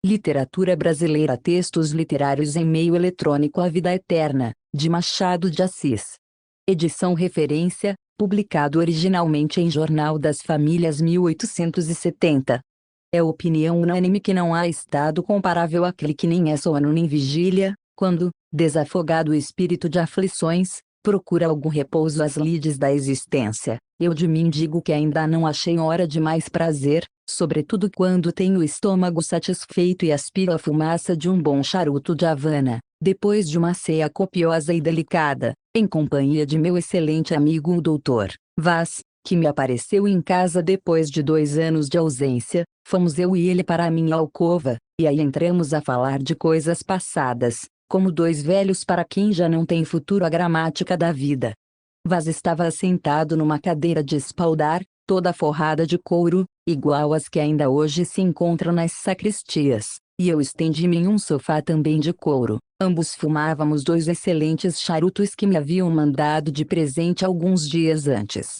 Literatura Brasileira, Textos Literários em Meio Eletrônico, A Vida Eterna, de Machado de Assis. Edição referência, publicado originalmente em Jornal das Famílias 1870. É opinião unânime que não há estado comparável àquele que nem é sono nem vigília, quando, desafogado o espírito de aflições, procura algum repouso às lides da existência. Eu de mim digo que ainda não achei hora de mais prazer, sobretudo quando tenho o estômago satisfeito e aspiro a fumaça de um bom charuto de Havana, depois de uma ceia copiosa e delicada, em companhia de meu excelente amigo o Dr. Vaz, que me apareceu em casa depois de 2 anos de ausência. Fomos eu e ele para a minha alcova, e aí entramos a falar de coisas passadas, como dois velhos para quem já não tem futuro a gramática da vida. Vaz estava assentado numa cadeira de espaldar, toda forrada de couro, igual às que ainda hoje se encontram nas sacristias, e eu estendi-me em um sofá também de couro. Ambos fumávamos 2 excelentes charutos que me haviam mandado de presente alguns dias antes.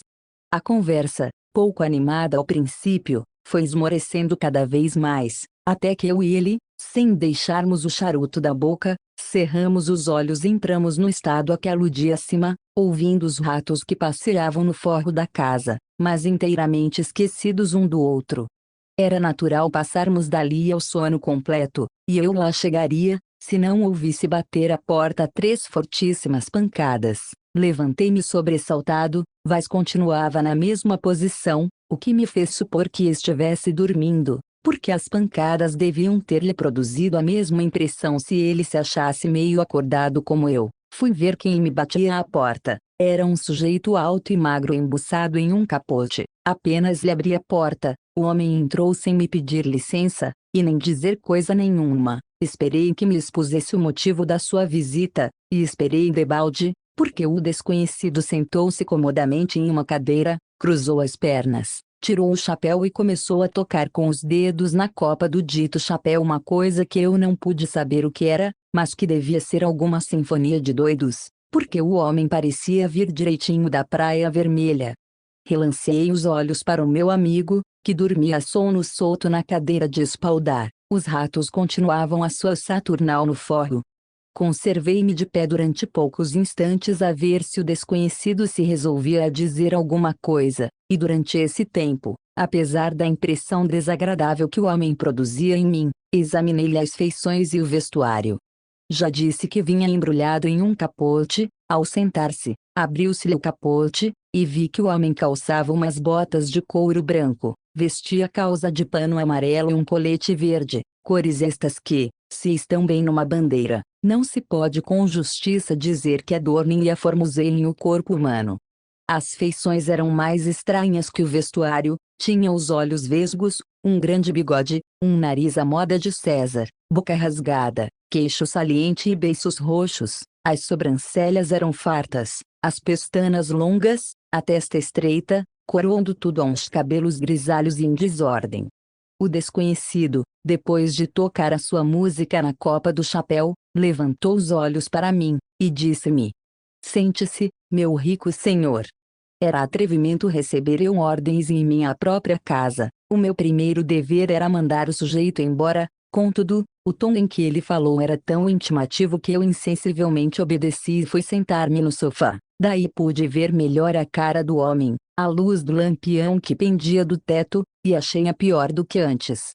A conversa, pouco animada ao princípio, foi esmorecendo cada vez mais, até que eu e ele, sem deixarmos o charuto da boca, cerramos os olhos e entramos no estado a que aludi acima, ouvindo os ratos que passeavam no forro da casa, mas inteiramente esquecidos um do outro. Era natural passarmos dali ao sono completo, e eu lá chegaria, se não ouvisse bater a porta 3 fortíssimas pancadas. Levantei-me sobressaltado. Vaz continuava na mesma posição, o que me fez supor que estivesse dormindo, porque as pancadas deviam ter-lhe produzido a mesma impressão se ele se achasse meio acordado como eu. Fui ver quem me batia à porta. Era um sujeito alto e magro embuçado em um capote. Apenas lhe abri a porta, o homem entrou sem me pedir licença, e nem dizer coisa nenhuma. Esperei que me expusesse o motivo da sua visita, e esperei debalde, porque o desconhecido sentou-se comodamente em uma cadeira, cruzou as pernas, tirou o chapéu e começou a tocar com os dedos na copa do dito chapéu uma coisa que eu não pude saber o que era, mas que devia ser alguma sinfonia de doidos, porque o homem parecia vir direitinho da Praia Vermelha. Relanceei os olhos para o meu amigo, que dormia a sono solto na cadeira de espaldar. Os ratos continuavam a sua saturnal no forro. Conservei-me de pé durante poucos instantes a ver se o desconhecido se resolvia a dizer alguma coisa, e durante esse tempo, apesar da impressão desagradável que o homem produzia em mim, examinei-lhe as feições e o vestuário. Já disse que vinha embrulhado em um capote. Ao sentar-se, abriu-se-lhe o capote, e vi que o homem calçava umas botas de couro branco, vestia calça de pano amarelo e um colete verde, cores estas que, se estão bem numa bandeira, não se pode com justiça dizer que adornem e aformoseiem o corpo humano. As feições eram mais estranhas que o vestuário. Tinha os olhos vesgos, um grande bigode, um nariz à moda de César, boca rasgada, queixo saliente e beiços roxos. As sobrancelhas eram fartas, as pestanas longas, a testa estreita, coroando tudo a uns cabelos grisalhos e em desordem. O desconhecido, depois de tocar a sua música na copa do chapéu, levantou os olhos para mim, e disse-me: "Sente-se, meu rico senhor." Era atrevimento receber eu ordens em minha própria casa. O meu primeiro dever era mandar o sujeito embora. Contudo, o tom em que ele falou era tão intimativo que eu insensivelmente obedeci e fui sentar-me no sofá. Daí pude ver melhor a cara do homem, à luz do lampião que pendia do teto, e achei-a pior do que antes.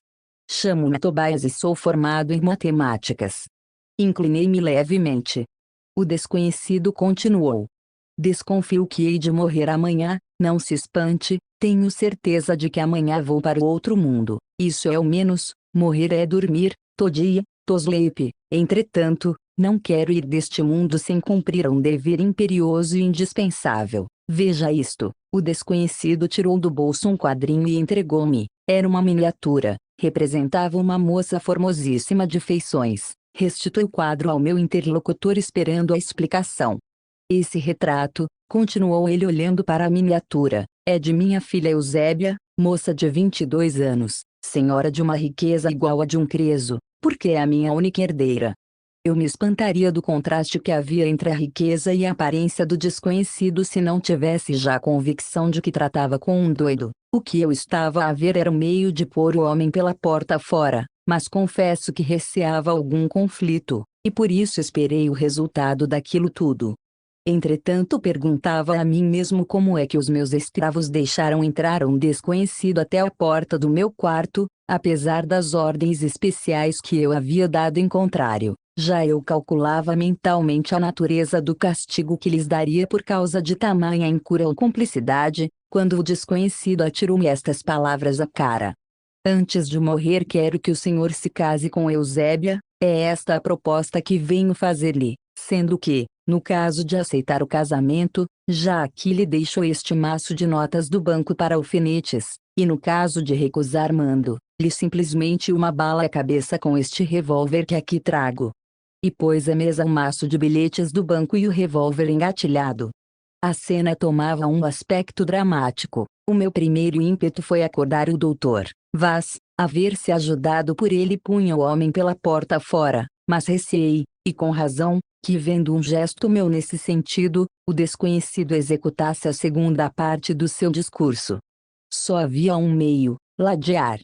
Chamo-me Tobias e sou formado em matemáticas. Inclinei-me levemente. O desconhecido continuou: "Desconfio que hei de morrer amanhã. Não se espante, tenho certeza de que amanhã vou para o outro mundo. Isso é o menos, morrer é dormir, todia, tosleep. Entretanto, não quero ir deste mundo sem cumprir um dever imperioso e indispensável. Veja isto." O desconhecido tirou do bolso um quadrinho e entregou-me. Era uma miniatura, representava uma moça formosíssima de feições. Restituí o quadro ao meu interlocutor esperando a explicação. "Esse retrato", continuou ele olhando para a miniatura, "é de minha filha Eusébia, moça de 22 anos, senhora de uma riqueza igual a de um creso, porque é a minha única herdeira." Eu me espantaria do contraste que havia entre a riqueza e a aparência do desconhecido se não tivesse já convicção de que tratava com um doido. O que eu estava a ver era o meio de pôr o homem pela porta fora, mas confesso que receava algum conflito, e por isso esperei o resultado daquilo tudo. Entretanto, perguntava a mim mesmo como é que os meus escravos deixaram entrar um desconhecido até a porta do meu quarto, apesar das ordens especiais que eu havia dado em contrário. Já eu calculava mentalmente a natureza do castigo que lhes daria por causa de tamanha incura ou cumplicidade, quando o desconhecido atirou-me estas palavras à cara: antes de morrer quero que o senhor se case com Eusébia, é esta a proposta que venho fazer-lhe, sendo que, no caso de aceitar o casamento, já aqui lhe deixo este maço de notas do banco para alfinetes, e no caso de recusar mando-lhe simplesmente uma bala à cabeça com este revólver que aqui trago. E pôs à mesa um maço de bilhetes do banco e o revólver engatilhado. A cena tomava um aspecto dramático. O meu primeiro ímpeto foi acordar o doutor Vaz, a ver-se ajudado por ele punha o homem pela porta fora, mas receei, e com razão, que vendo um gesto meu nesse sentido, o desconhecido executasse a segunda parte do seu discurso. Só havia um meio: ladear.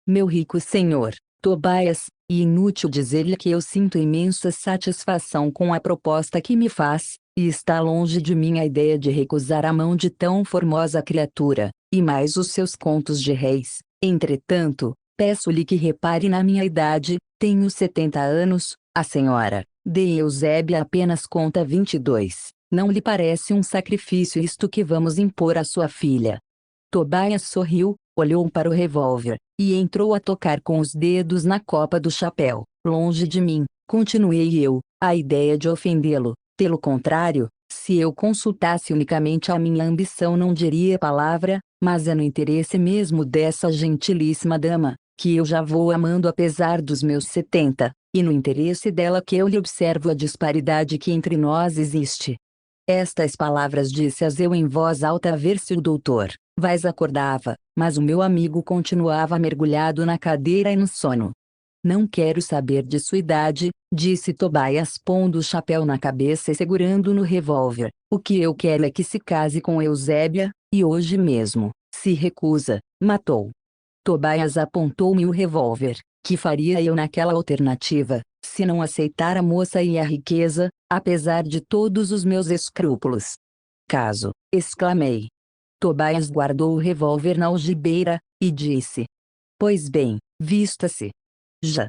Meu rico senhor, Tobias, e inútil dizer-lhe que eu sinto imensa satisfação com a proposta que me faz, e está longe de mim a ideia de recusar a mão de tão formosa criatura, e mais os seus contos de reis. Entretanto, peço-lhe que repare na minha idade, tenho 70 anos, a senhora, de Eusébia apenas conta 22. Não lhe parece um sacrifício isto que vamos impor à sua filha? Tobias sorriu, olhou para o revólver, e entrou a tocar com os dedos na copa do chapéu. Longe de mim, continuei eu, a ideia de ofendê-lo. Pelo contrário, se eu consultasse unicamente a minha ambição não diria palavra, mas é no interesse mesmo dessa gentilíssima dama, que eu já vou amando apesar dos meus 70, e no interesse dela que eu lhe observo a disparidade que entre nós existe. Estas palavras disse-as eu em voz alta a ver se o doutor Vaz acordava, mas o meu amigo continuava mergulhado na cadeira e no sono. Não quero saber de sua idade, disse Tobias pondo o chapéu na cabeça e segurando no revólver. O que eu quero é que se case com Eusébia, e hoje mesmo. Se recusa, matou. Tobias apontou-me o revólver. Que faria eu naquela alternativa, se não aceitar a moça e a riqueza, apesar de todos os meus escrúpulos? Caso, exclamei. Tobias guardou o revólver na algibeira, e disse: pois bem, vista-se. Já.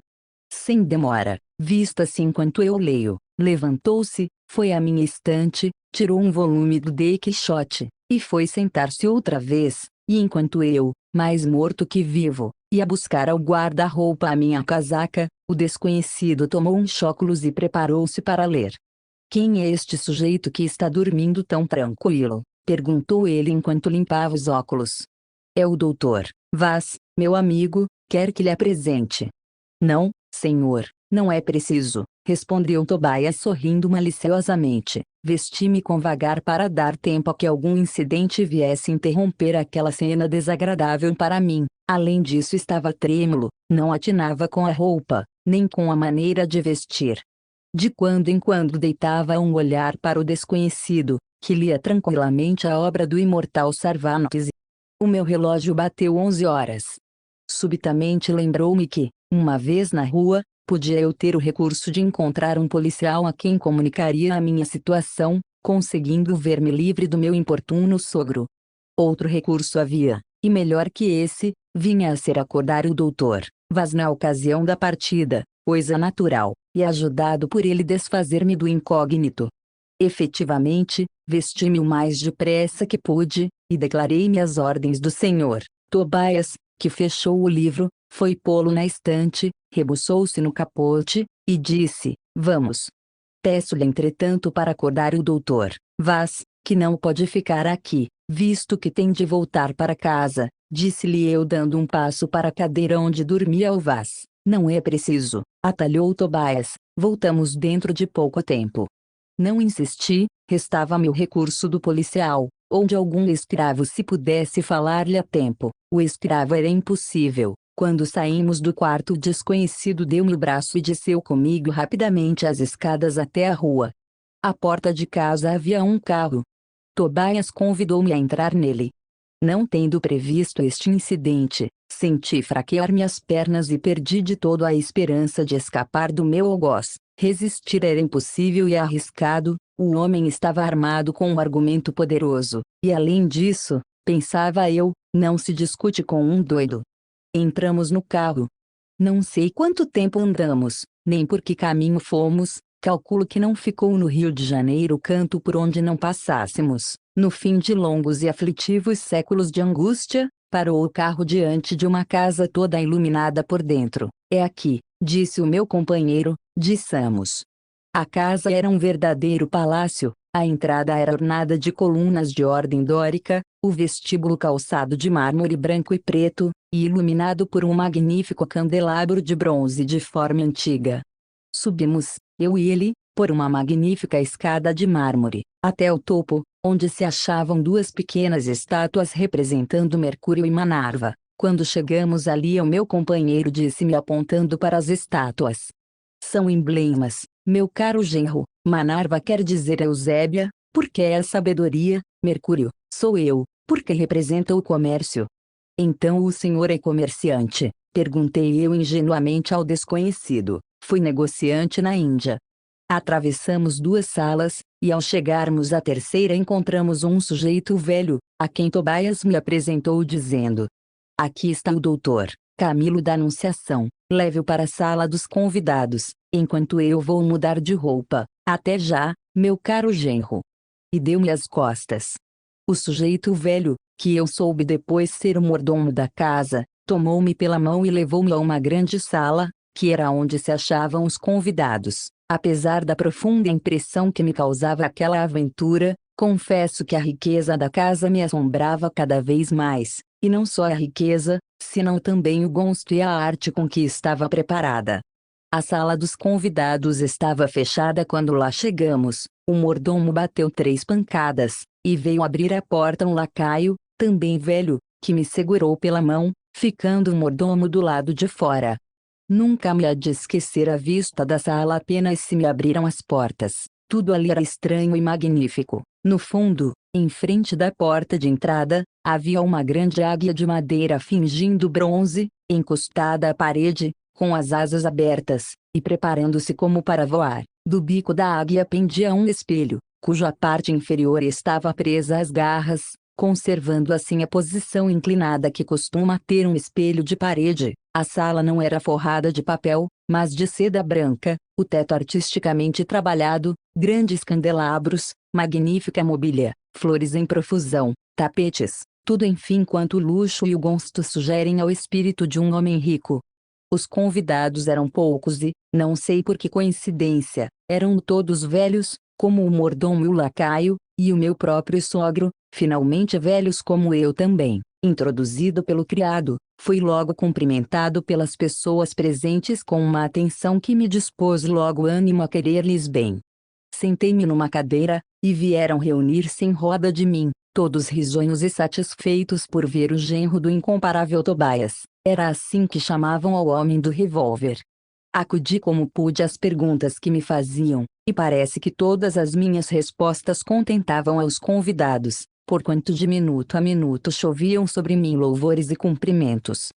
Sem demora, vista-se enquanto eu leio. Levantou-se, foi à minha estante, tirou um volume do Dom Quixote, e foi sentar-se outra vez, e enquanto eu, mais morto que vivo, ia buscar ao guarda-roupa a minha casaca, o desconhecido tomou uns óculos e preparou-se para ler. Quem é este sujeito que está dormindo tão tranquilo? Perguntou ele enquanto limpava os óculos. É o doutor Vaz, meu amigo, quer que lhe apresente. Não, senhor, não é preciso, respondeu Tobias sorrindo maliciosamente. Vesti-me com vagar para dar tempo a que algum incidente viesse interromper aquela cena desagradável para mim. Além disso estava trêmulo, não atinava com a roupa, nem com a maneira de vestir. De quando em quando deitava um olhar para o desconhecido, que lia tranquilamente a obra do imortal Cervantes. O meu relógio bateu 11 horas. Subitamente lembrou-me que, uma vez na rua, podia eu ter o recurso de encontrar um policial a quem comunicaria a minha situação, conseguindo ver-me livre do meu importuno sogro. Outro recurso havia, e melhor que esse, vinha a ser acordar o doutor Vaz na ocasião da partida, coisa natural, e ajudado por ele desfazer-me do incógnito. Efetivamente, vesti-me o mais depressa que pude, e declarei-me às ordens do senhor Tobias, que fechou o livro, foi pô-lo na estante, rebuçou-se no capote, e disse: vamos. Peço-lhe entretanto para acordar o doutor Vaz, que não pode ficar aqui, visto que tem de voltar para casa, disse-lhe eu dando um passo para a cadeira onde dormia o Vaz. Não é preciso, atalhou Tobias, voltamos dentro de pouco tempo. Não insisti, restava-me o recurso do policial, ou de algum escravo se pudesse falar-lhe a tempo. O escravo era impossível. Quando saímos do quarto o desconhecido deu-me o braço e desceu comigo rapidamente as escadas até a rua. À porta de casa havia um carro. Tobias convidou-me a entrar nele. Não tendo previsto este incidente, senti fraquear minhas pernas e perdi de todo a esperança de escapar do meu algoz. Resistir era impossível e arriscado, o homem estava armado com um argumento poderoso, e além disso, pensava eu, não se discute com um doido. Entramos no carro. Não sei quanto tempo andamos, nem por que caminho fomos, calculo que não ficou no Rio de Janeiro canto por onde não passássemos. No fim de longos e aflitivos séculos de angústia, parou o carro diante de uma casa toda iluminada por dentro. É aqui, disse o meu companheiro, dissemos. A casa era um verdadeiro palácio, a entrada era ornada de colunas de ordem dórica, o vestíbulo calçado de mármore branco e preto, e iluminado por um magnífico candelabro de bronze de forma antiga. Subimos, eu e ele, por uma magnífica escada de mármore, até o topo, onde se achavam duas pequenas estátuas representando Mercúrio e Minerva. Quando chegamos ali, o meu companheiro disse-me apontando para as estátuas. São emblemas, meu caro genro. Minerva quer dizer Eusébia, porque é a sabedoria, Mercúrio, sou eu, porque representa o comércio. Então o senhor é comerciante? Perguntei eu ingenuamente ao desconhecido. Fui negociante na Índia. Atravessamos duas salas, e ao chegarmos à terceira encontramos um sujeito velho, a quem Tobias me apresentou dizendo: aqui está o doutor Camilo da Anunciação, leve-o para a sala dos convidados, enquanto eu vou mudar de roupa. Até já, meu caro genro. E deu-me as costas. O sujeito velho, que eu soube depois ser o mordomo da casa, tomou-me pela mão e levou-me a uma grande sala, que era onde se achavam os convidados. Apesar da profunda impressão que me causava aquela aventura, confesso que a riqueza da casa me assombrava cada vez mais, e não só a riqueza, senão também o gosto e a arte com que estava preparada. A sala dos convidados estava fechada quando lá chegamos. O mordomo bateu 3 pancadas, e veio abrir a porta um lacaio, também velho, que me segurou pela mão, ficando o mordomo do lado de fora. Nunca me há de esquecer a vista da sala apenas se me abriram as portas. Tudo ali era estranho e magnífico. No fundo, em frente da porta de entrada, havia uma grande águia de madeira fingindo bronze, encostada à parede, com as asas abertas, e preparando-se como para voar. Do bico da águia pendia um espelho, cuja parte inferior estava presa às garras, conservando assim a posição inclinada que costuma ter um espelho de parede. A sala não era forrada de papel, mas de seda branca, o teto artisticamente trabalhado, grandes candelabros, magnífica mobília, flores em profusão, tapetes, tudo enfim quanto o luxo e o gosto sugerem ao espírito de um homem rico. Os convidados eram poucos e, não sei por que coincidência, eram todos velhos, como o mordomo e o lacaio, e o meu próprio sogro, finalmente velhos como eu também. Introduzido pelo criado, fui logo cumprimentado pelas pessoas presentes com uma atenção que me dispôs logo ânimo a querer-lhes bem. Sentei-me numa cadeira, e vieram reunir-se em roda de mim, todos risonhos e satisfeitos por ver o genro do incomparável Tobias. Era assim que chamavam ao homem do revólver. Acudi como pude às perguntas que me faziam, e parece que todas as minhas respostas contentavam aos convidados, porquanto de minuto a minuto choviam sobre mim louvores e cumprimentos.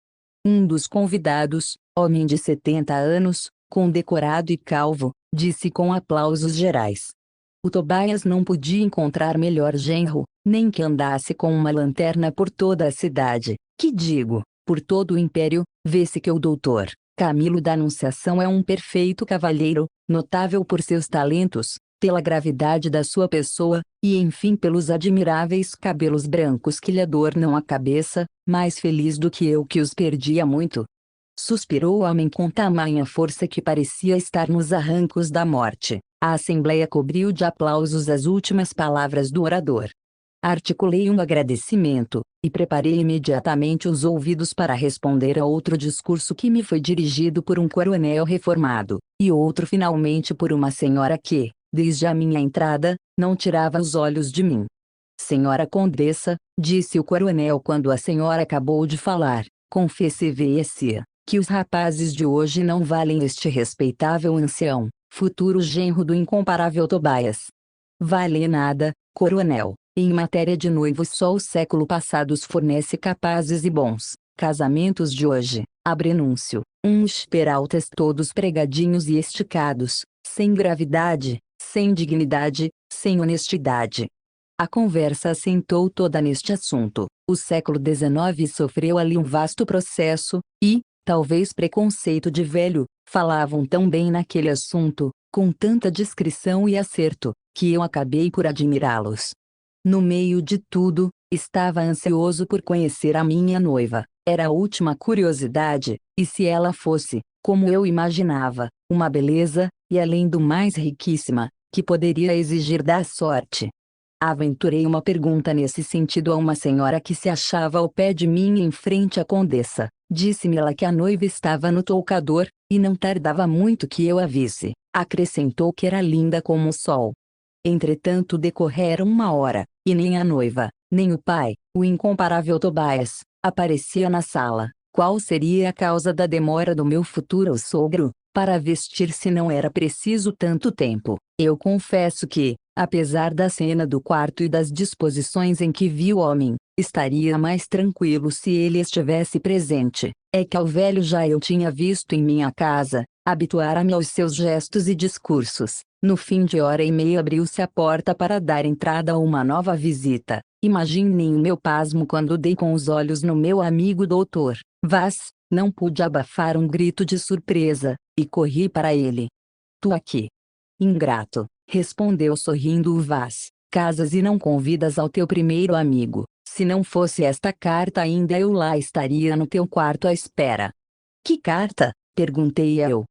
Um dos convidados, homem de 70 anos, condecorado e calvo, disse com aplausos gerais: o Tobias não podia encontrar melhor genro, nem que andasse com uma lanterna por toda a cidade. Que digo, por todo o império, vê-se que o doutor Camilo da Anunciação é um perfeito cavalheiro, notável por seus talentos, pela gravidade da sua pessoa, e enfim pelos admiráveis cabelos brancos que lhe adornam a cabeça, mais feliz do que eu que os perdi há muito. Suspirou o homem com tamanha força que parecia estar nos arrancos da morte. A assembleia cobriu de aplausos as últimas palavras do orador. Articulei um agradecimento, e preparei imediatamente os ouvidos para responder a outro discurso que me foi dirigido por um coronel reformado, e outro finalmente por uma senhora que, desde a minha entrada, não tirava os olhos de mim. Senhora Condessa, disse o coronel quando a senhora acabou de falar, confesse-se que os rapazes de hoje não valem este respeitável ancião, futuro genro do incomparável Tobias. Vale nada, coronel. Em matéria de noivos, só o século passado os fornece capazes e bons. Casamentos de hoje, abrenúncio, uns peraltas todos pregadinhos e esticados, sem gravidade, sem dignidade, sem honestidade. A conversa assentou toda neste assunto. O século XIX sofreu ali um vasto processo, e, talvez preconceito de velho, falavam tão bem naquele assunto, com tanta discrição e acerto, que eu acabei por admirá-los. No meio de tudo, estava ansioso por conhecer a minha noiva. Era a última curiosidade, e se ela fosse, como eu imaginava, uma beleza, e além do mais riquíssima, que poderia exigir da sorte? Aventurei uma pergunta nesse sentido a uma senhora que se achava ao pé de mim em frente à condessa. Disse-me ela que a noiva estava no toucador, e não tardava muito que eu a visse. Acrescentou que era linda como o sol. Entretanto decorrera uma hora, e nem a noiva, nem o pai, o incomparável Tobias, aparecia na sala. Qual seria a causa da demora do meu futuro sogro? Para vestir-se não era preciso tanto tempo. Eu confesso que, apesar da cena do quarto e das disposições em que vi o homem, estaria mais tranquilo se ele estivesse presente. É que ao velho já eu tinha visto em minha casa, habituara-me aos seus gestos e discursos. No fim de hora e meia abriu-se a porta para dar entrada a uma nova visita. Imaginem o meu pasmo quando dei com os olhos no meu amigo doutor Vaz. Não pude abafar um grito de surpresa, e corri para ele. Tu aqui? Ingrato, respondeu sorrindo o Vaz. Casas e não convidas ao teu primeiro amigo. Se não fosse esta carta ainda eu lá estaria no teu quarto à espera. Que carta? Perguntei eu.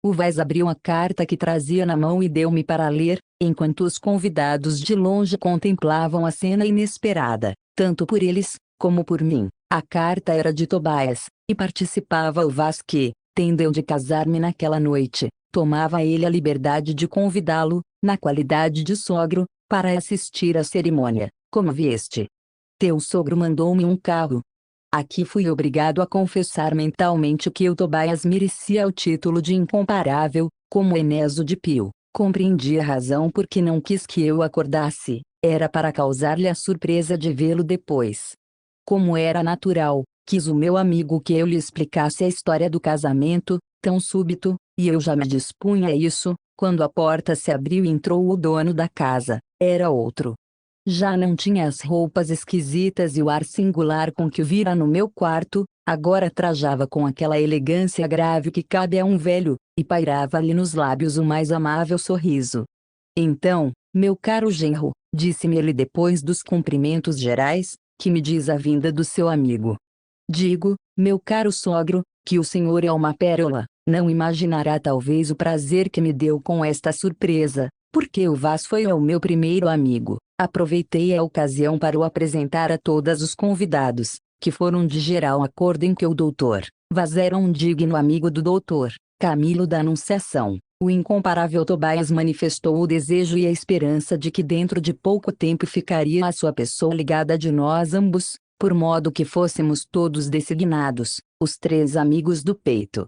O Vaz abriu a carta que trazia na mão e deu-me para ler, enquanto os convidados de longe contemplavam a cena inesperada, tanto por eles, como por mim. A carta era de Tobias, e participava o Vaz que, tendo eu de casar-me naquela noite, tomava ele a liberdade de convidá-lo, na qualidade de sogro, para assistir à cerimônia. Como viste? Teu sogro mandou-me um carro. Aqui fui obrigado a confessar mentalmente que o Tobias merecia o título de incomparável, como Enéas de Pio. Compreendi a razão por que não quis que eu acordasse, era para causar-lhe a surpresa de vê-lo depois. Como era natural, quis o meu amigo que eu lhe explicasse a história do casamento, tão súbito, e eu já me dispunha a isso, quando a porta se abriu e entrou o dono da casa. Era outro. Já não tinha as roupas esquisitas e o ar singular com que o vira no meu quarto, agora trajava com aquela elegância grave que cabe a um velho, e pairava-lhe nos lábios o mais amável sorriso. Então, meu caro genro, disse-me ele depois dos cumprimentos gerais, que me diz a vinda do seu amigo. Digo, meu caro sogro, que o senhor é uma pérola, não imaginará talvez o prazer que me deu com esta surpresa, porque o Vaz foi o meu primeiro amigo. Aproveitei a ocasião para o apresentar a todos os convidados, que foram de geral acordo em que o doutor Vaz era um digno amigo do doutor Camilo da Anunciação. O incomparável Tobias manifestou o desejo e a esperança de que dentro de pouco tempo ficaria a sua pessoa ligada de nós ambos, por modo que fôssemos todos designados, os três amigos do peito.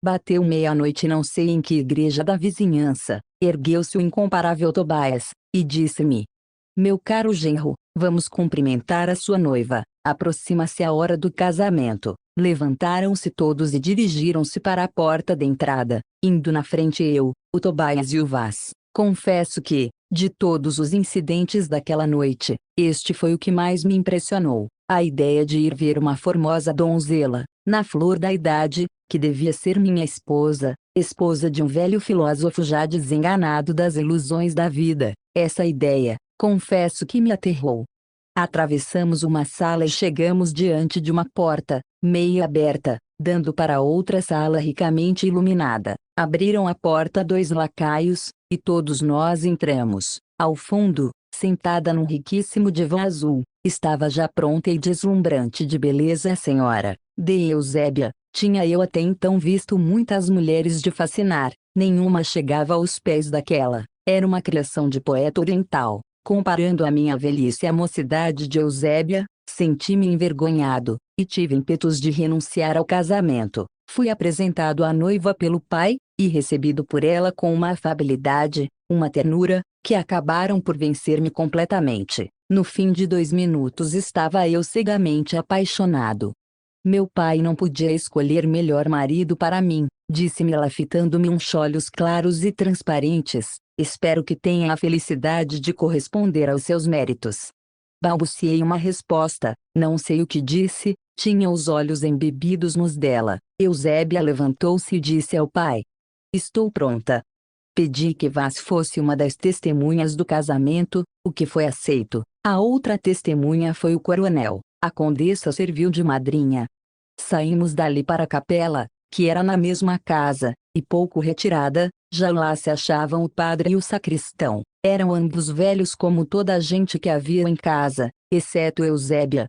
Bateu meia-noite não sei em que igreja da vizinhança, ergueu-se o incomparável Tobias, e disse-me: meu caro genro, vamos cumprimentar a sua noiva, aproxima-se a hora do casamento. Levantaram-se todos e dirigiram-se para a porta de entrada, indo na frente eu, o Tobias e o Vaz. Confesso que, de todos os incidentes daquela noite, este foi o que mais me impressionou. A ideia de ir ver uma formosa donzela, na flor da idade, que devia ser minha esposa, esposa de um velho filósofo já desenganado das ilusões da vida. Essa ideia, confesso que me aterrou. Atravessamos uma sala e chegamos diante de uma porta, meio aberta, dando para outra sala ricamente iluminada. Abriram a porta dois lacaios, e todos nós entramos. Ao fundo, sentada num riquíssimo divã azul, estava já pronta e deslumbrante de beleza a senhora de Eusébia. Tinha eu até então visto muitas mulheres de fascinar, nenhuma chegava aos pés daquela. Era uma criação de poeta oriental. Comparando a minha velhice à mocidade de Eusébia, senti-me envergonhado, e tive ímpetos de renunciar ao casamento. Fui apresentado à noiva pelo pai, e recebido por ela com uma afabilidade, uma ternura, que acabaram por vencer-me completamente. No fim de 2 minutos estava eu cegamente apaixonado. Meu pai não podia escolher melhor marido para mim, disse-me ela fitando-me uns olhos claros e transparentes. Espero que tenha a felicidade de corresponder aos seus méritos. Balbuciei uma resposta, não sei o que disse, tinha os olhos embebidos nos dela. Eusébia levantou-se e disse ao pai: Estou pronta. Pedi que Vaz fosse uma das testemunhas do casamento, o que foi aceito. A outra testemunha foi o coronel. A condessa serviu de madrinha. Saímos dali para a capela, que era na mesma casa, e pouco retirada, já lá se achavam o padre e o sacristão. Eram ambos velhos como toda a gente que havia em casa, exceto Eusébia.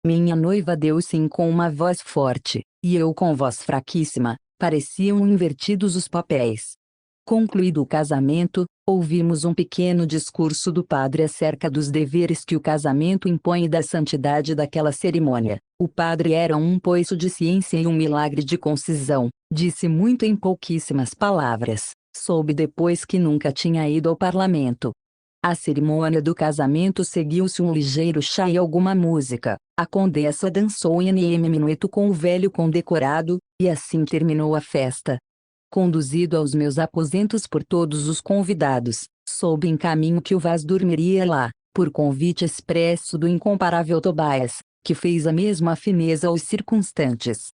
Minha noiva deu sim com uma voz forte, e eu com voz fraquíssima. Pareciam invertidos os papéis. Concluído o casamento, ouvimos um pequeno discurso do padre acerca dos deveres que o casamento impõe e da santidade daquela cerimônia. O padre era um poço de ciência e um milagre de concisão, disse muito em pouquíssimas palavras. Soube depois que nunca tinha ido ao parlamento. A cerimônia do casamento seguiu-se um ligeiro chá e alguma música. A condessa dançou em minueto com o velho condecorado, e assim terminou a festa. Conduzido aos meus aposentos por todos os convidados, soube em caminho que o Vaz dormiria lá, por convite expresso do incomparável Tobias, que fez a mesma fineza aos circunstantes.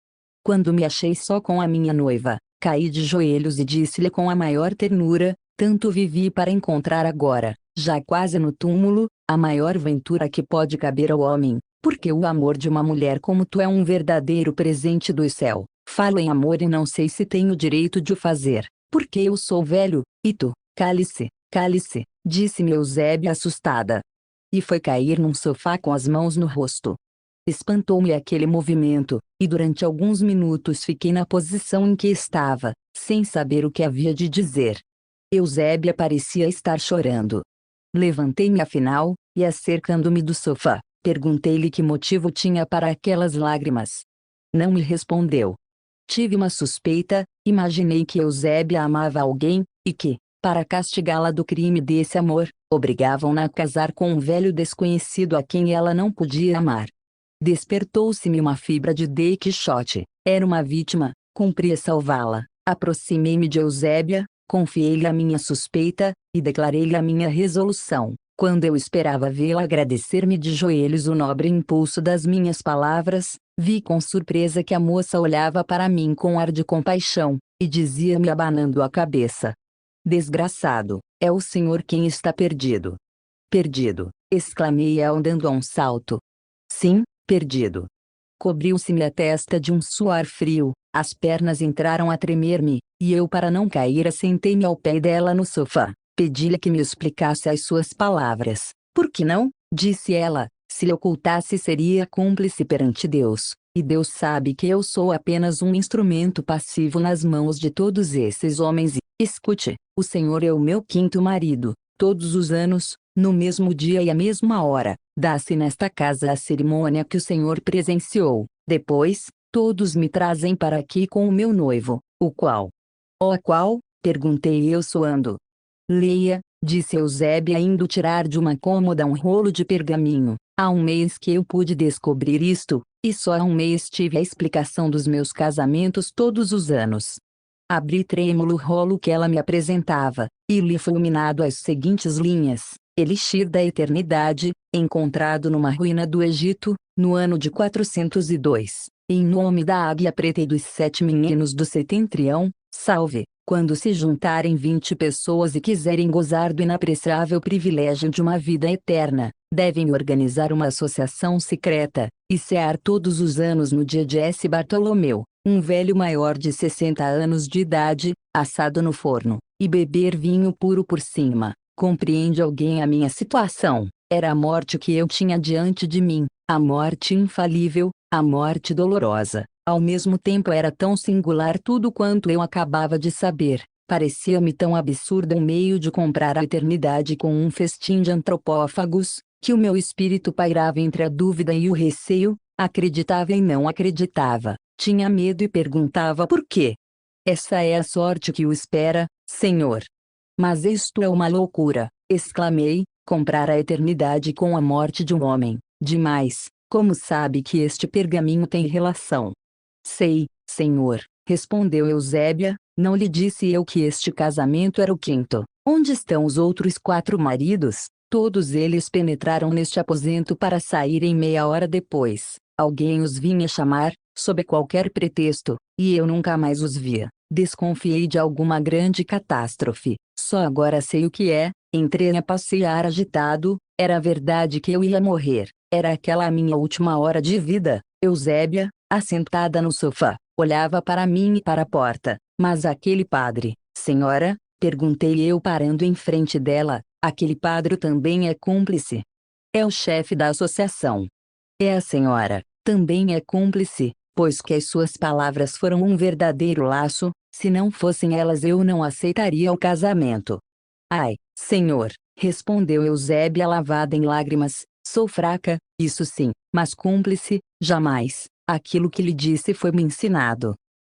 Quando me achei só com a minha noiva, caí de joelhos e disse-lhe com a maior ternura: tanto vivi para encontrar agora, já quase no túmulo, a maior ventura que pode caber ao homem, porque o amor de uma mulher como tu é um verdadeiro presente do céu. Falo em amor e não sei se tenho direito de o fazer, porque eu sou velho, e tu, cale-se, disse-me Eusébia assustada. E foi cair num sofá com as mãos no rosto. Espantou-me aquele movimento, e durante alguns minutos fiquei na posição em que estava, sem saber o que havia de dizer. Eusébia parecia estar chorando. Levantei-me afinal, e acercando-me do sofá, perguntei-lhe que motivo tinha para aquelas lágrimas. Não me respondeu. Tive uma suspeita, imaginei que Eusébia amava alguém, e que, para castigá-la do crime desse amor, obrigavam-na a casar com um velho desconhecido a quem ela não podia amar. Despertou-se-me uma fibra de Dom Quixote. Era uma vítima, cumpria salvá-la. Aproximei-me de Eusébia, confiei-lhe a minha suspeita, e declarei-lhe a minha resolução. Quando eu esperava vê-la agradecer-me de joelhos o nobre impulso das minhas palavras, vi com surpresa que a moça olhava para mim com ar de compaixão, e dizia-me abanando a cabeça: Desgraçado, é o senhor quem está perdido. Perdido, exclamei eu dando um salto. Sim, perdido. Cobriu-se-me a testa de um suor frio, as pernas entraram a tremer-me, e eu para não cair assentei-me ao pé dela no sofá. Pedi-lhe que me explicasse as suas palavras. Por que não? Disse ela. Se lhe ocultasse seria cúmplice perante Deus, e Deus sabe que eu sou apenas um instrumento passivo nas mãos de todos esses homens e, escute, o Senhor é o meu quinto marido. Todos os anos, no mesmo dia e à mesma hora, dá-se nesta casa a cerimônia que o Senhor presenciou. Depois, todos me trazem para aqui com o meu noivo, o qual? O qual? Perguntei eu suando. Leia, disse Eusébia indo tirar de uma cômoda um rolo de pergaminho. Há um mês que eu pude descobrir isto, e só há um mês tive a explicação dos meus casamentos todos os anos. Abri trêmulo o rolo que ela me apresentava, e li fulminado as seguintes linhas: Elixir da eternidade, encontrado numa ruína do Egito, no ano de 402, em nome da águia preta e dos 7 meninos do setentrião, salve. Quando se juntarem 20 pessoas e quiserem gozar do inapreciável privilégio de uma vida eterna, devem organizar uma associação secreta, e cear todos os anos no dia de S. Bartolomeu, um velho maior de 60 anos de idade, assado no forno, e beber vinho puro por cima. Compreende alguém a minha situação? Era a morte que eu tinha diante de mim, a morte infalível, a morte dolorosa. Ao mesmo tempo era tão singular tudo quanto eu acabava de saber, parecia-me tão absurdo o meio de comprar a eternidade com um festim de antropófagos, que o meu espírito pairava entre a dúvida e o receio, acreditava e não acreditava, tinha medo e perguntava por quê. Essa é a sorte que o espera, Senhor. Mas isto é uma loucura, exclamei, comprar a eternidade com a morte de um homem. Demais, como sabe que este pergaminho tem relação? Sei, senhor, respondeu Eusébia, não lhe disse eu que este casamento era o quinto. Onde estão os outros 4 maridos? Todos eles penetraram neste aposento para saírem meia hora depois. Alguém os vinha chamar, sob qualquer pretexto, e eu nunca mais os via. Desconfiei de alguma grande catástrofe. Só agora sei o que é. Entrei a passear agitado. Era verdade que eu ia morrer. Era aquela a minha última hora de vida. Eusébia, assentada no sofá, olhava para mim e para a porta. Mas aquele padre, senhora? Perguntei eu parando em frente dela. Aquele padre também é cúmplice? É o chefe da associação. É a senhora, também é cúmplice, pois que as suas palavras foram um verdadeiro laço, se não fossem elas eu não aceitaria o casamento. Ai, senhor, respondeu Eusébia lavada em lágrimas, sou fraca, isso sim, mas cúmplice, jamais. Aquilo que lhe disse foi-me ensinado.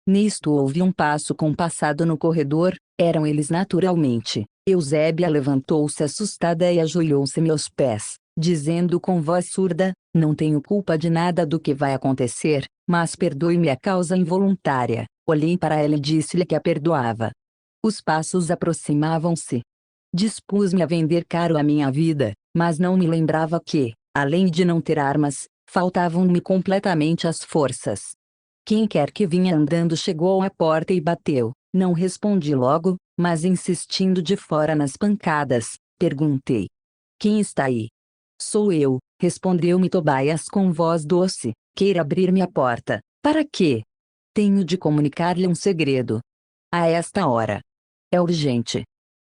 Nisto houve um passo compassado no corredor, eram eles naturalmente. Eusébia levantou-se assustada e ajoelhou-se meus pés, dizendo com voz surda, não tenho culpa de nada do que vai acontecer, mas perdoe-me a causa involuntária. Olhei para ela e disse-lhe que a perdoava. Os passos aproximavam-se. Dispus-me a vender caro a minha vida, mas não me lembrava que, além de não ter armas, faltavam-me completamente as forças. Quem quer que vinha andando chegou à porta e bateu. Não respondi logo, mas insistindo de fora nas pancadas, perguntei. Quem está aí? Sou eu, respondeu-me Tobias com voz doce. Queira abrir-me a porta. Para quê? Tenho de comunicar-lhe um segredo. A esta hora. É urgente.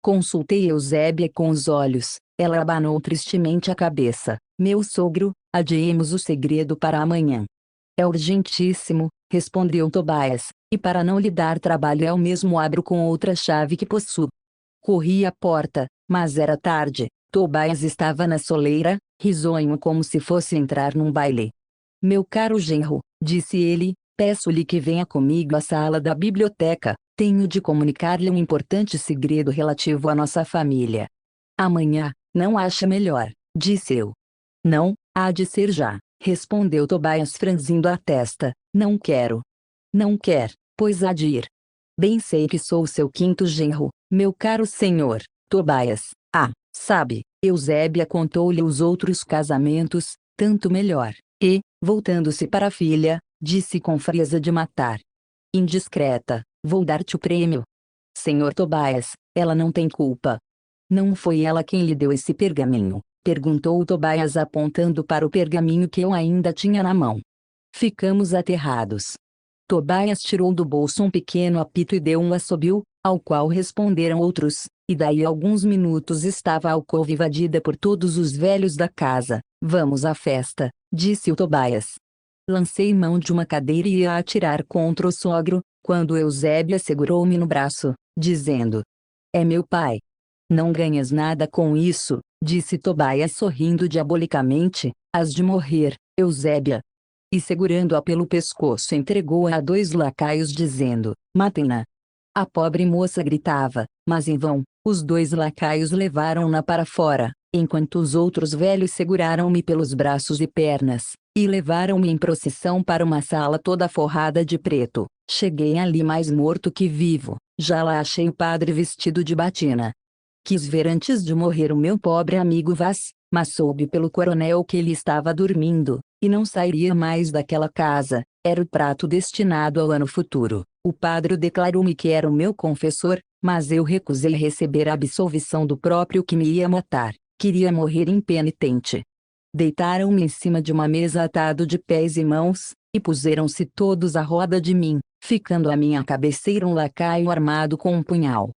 Consultei Eusébia com os olhos. Ela abanou tristemente a cabeça. Meu sogro, adiemos o segredo para amanhã. É urgentíssimo, respondeu Tobias, e para não lhe dar trabalho eu mesmo abro com outra chave que possuo. Corri à porta, mas era tarde. Tobias estava na soleira, risonho como se fosse entrar num baile. Meu caro genro, disse ele, peço-lhe que venha comigo à sala da biblioteca, tenho de comunicar-lhe um importante segredo relativo à nossa família. Amanhã, não acha melhor, disse eu. Não, há de ser já. Respondeu Tobias franzindo a testa, não quero. Não quer, pois há de ir. Bem sei que sou o seu quinto genro, meu caro senhor, Tobias. Ah, sabe, Eusébia contou-lhe os outros casamentos, tanto melhor. E, voltando-se para a filha, disse com frieza de matar. Indiscreta, vou dar-te o prêmio. Senhor Tobias, ela não tem culpa. Não foi ela quem lhe deu esse pergaminho. Perguntou Tobias apontando para o pergaminho que eu ainda tinha na mão. Ficamos aterrados. Tobias tirou do bolso um pequeno apito e deu um assobio, ao qual responderam outros, e daí a alguns minutos estava a alcova invadida por todos os velhos da casa. Vamos à festa, disse o Tobias. Lancei mão de uma cadeira e ia atirar contra o sogro, quando Eusébia segurou-me no braço, dizendo: é meu pai. Não ganhas nada com isso, disse Tobias sorrindo diabolicamente, hás de morrer, Eusébia. E segurando-a pelo pescoço entregou-a a 2 lacaios dizendo, matem-na. A pobre moça gritava, mas em vão, os 2 lacaios levaram-na para fora, enquanto os outros velhos seguraram-me pelos braços e pernas, e levaram-me em procissão para uma sala toda forrada de preto. Cheguei ali mais morto que vivo, já lá achei o padre vestido de batina. Quis ver antes de morrer o meu pobre amigo Vaz, mas soube pelo coronel que ele estava dormindo, e não sairia mais daquela casa, era o prato destinado ao ano futuro. O padre declarou-me que era o meu confessor, mas eu recusei receber a absolvição do próprio que me ia matar, queria morrer impenitente. Deitaram-me em cima de uma mesa atado de pés e mãos, e puseram-se todos à roda de mim, ficando à minha cabeceira um lacaio armado com um punhal.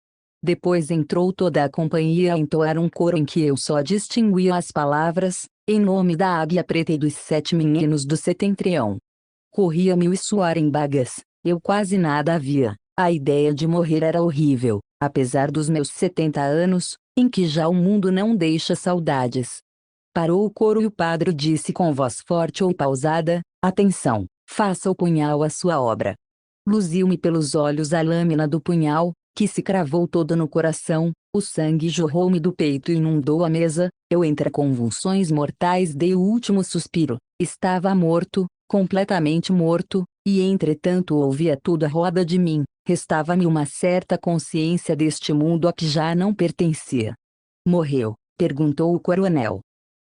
Depois entrou toda a companhia a entoar um coro em que eu só distinguia as palavras, em nome da águia preta e dos 7 meninos do setentrião. Corria-me o suor em bagas, eu quase nada havia, a ideia de morrer era horrível, apesar dos meus 70 anos, em que já o mundo não deixa saudades. Parou o coro e o padre disse com voz forte ou pausada, atenção, faça o punhal a sua obra. Luziu-me pelos olhos a lâmina do punhal, que se cravou todo no coração, O sangue jorrou-me do peito e inundou a mesa, eu entre convulsões mortais dei o último suspiro. Estava morto, completamente morto, e entretanto ouvia tudo à roda de mim. Restava-me uma certa consciência deste mundo a que já não pertencia. Morreu? Perguntou o coronel.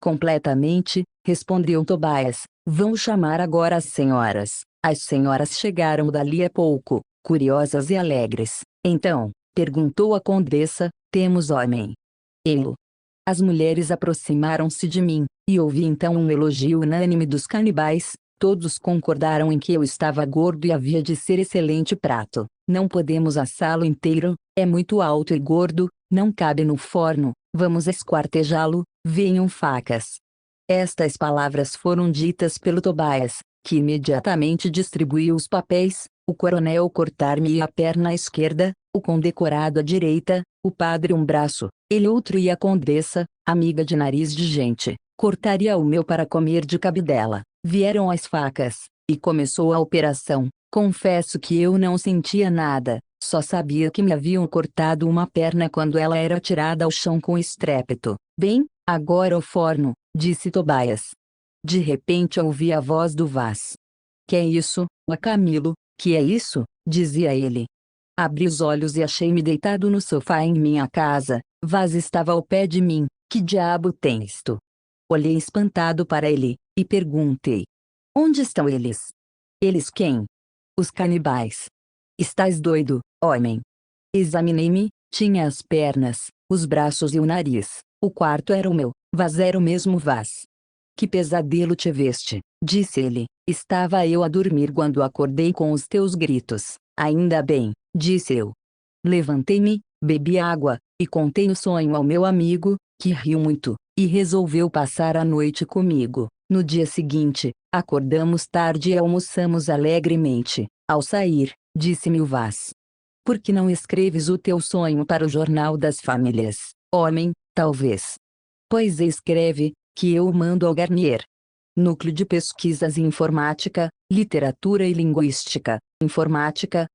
Completamente, respondeu Tobias. Vão chamar agora as senhoras. As senhoras chegaram dali a pouco, curiosas e alegres. Então, perguntou a condessa, temos homem? Eu. As mulheres aproximaram-se de mim, e ouvi então um elogio unânime dos canibais. Todos concordaram em que eu estava gordo e havia de ser excelente prato. Não podemos assá-lo inteiro, é muito alto e gordo, não cabe no forno, vamos esquartejá-lo, venham facas. Estas palavras foram ditas pelo Tobias, que imediatamente distribuiu os papéis, o coronel cortar-me a perna esquerda, o condecorado à direita, o padre um braço, ele outro e a condessa, amiga de nariz de gente, cortaria o meu para comer de cabidela. Vieram as facas, e começou a operação. Confesso que eu não sentia nada, só sabia que me haviam cortado uma perna quando ela era tirada ao chão com estrépito. Bem, agora o forno, disse Tobias. De repente ouvi a voz do Vaz. Que é isso, ó Camilo, que é isso? Dizia ele. Abri os olhos e achei-me deitado no sofá em minha casa. Vaz estava ao pé de mim. Que diabo tens tu? Olhei espantado para ele, e perguntei. Onde estão eles? Eles quem? Os canibais. Estás doido, homem? Examinei-me, tinha as pernas, os braços e o nariz. O quarto era o meu, Vaz era o mesmo Vaz. Que pesadelo tiveste, disse ele. Estava eu a dormir quando acordei com os teus gritos. Ainda bem, disse eu. Levantei-me, bebi água, e contei o sonho ao meu amigo, que riu muito, e resolveu passar a noite comigo. No dia seguinte, acordamos tarde e almoçamos alegremente. Ao sair, disse-me o Vaz. Por que não escreves o teu sonho para o Jornal das Famílias, homem, talvez? Pois escreve, que eu mando ao Garnier. Núcleo de Pesquisas em Informática, Literatura e Linguística, Informática,